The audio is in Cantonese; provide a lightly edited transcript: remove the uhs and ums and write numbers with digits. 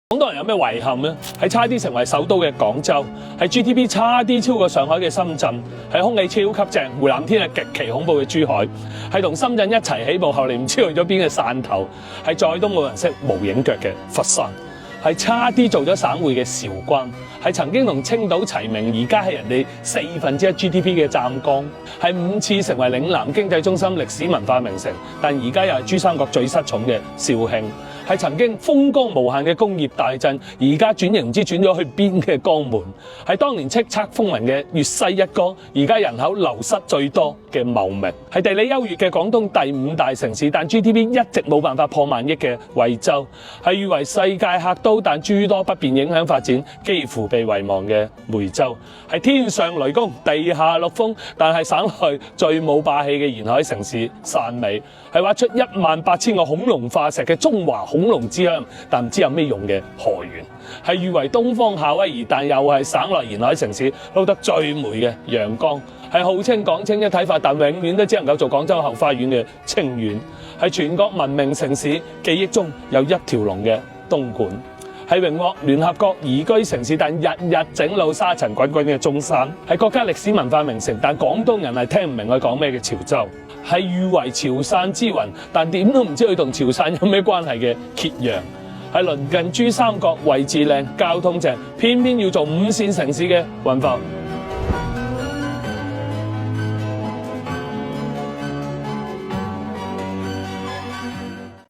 廣東人有咩遺憾呢？係差啲成為首都嘅廣州，係 GDP 差啲超過上海嘅深圳，係空氣超級正，湖南天係極其恐怖嘅珠海，係同深圳一齊起步後嚟唔知去咗邊嘅汕頭，係再都冇人識無影腳嘅佛山，係差啲做咗省會嘅韶關，係曾經同青島齊名，而家係人哋1/4 GDP 嘅湛江，係5次成為嶺南經濟中心、歷史文化名城，但而家又係珠三角最失寵嘅肇慶。係曾經風光無限嘅工業大鎮，而家轉型唔知轉咗去邊嘅江門；係當年叱咤風雲嘅粵西一哥，而家人口流失最多嘅茂名；係地理優越嘅廣東第5大城市，但 GDP 一直冇辦法破萬億嘅惠州；係譽為世界客都，但諸多不便影響發展，幾乎被遺忘嘅梅州；係天上雷公，地下陸豐，但係省內最冇霸氣嘅沿海城市汕尾；係挖出18000個恐龍化石嘅中華恐龍之鄉，但唔知有咩用嘅河源；係譽為東方夏威夷，但又係省內沿海城市撈得最霉嘅陽江；係號稱港青一體化，但永遠都只能夠做廣州後花園嘅清遠；係全國文明城市記憶中有一條龍嘅東莞；係榮獲聯合國宜居城市，但日日整路沙塵滾滾嘅中山；係國家歷史文化名城，但廣東人係聽唔明佢講咩嘅潮州；係譽為潮汕之魂，但點都唔知佢同潮汕有咩關係嘅揭陽；係鄰近珠三角、位置靚、交通正，偏偏要做5線城市嘅雲浮。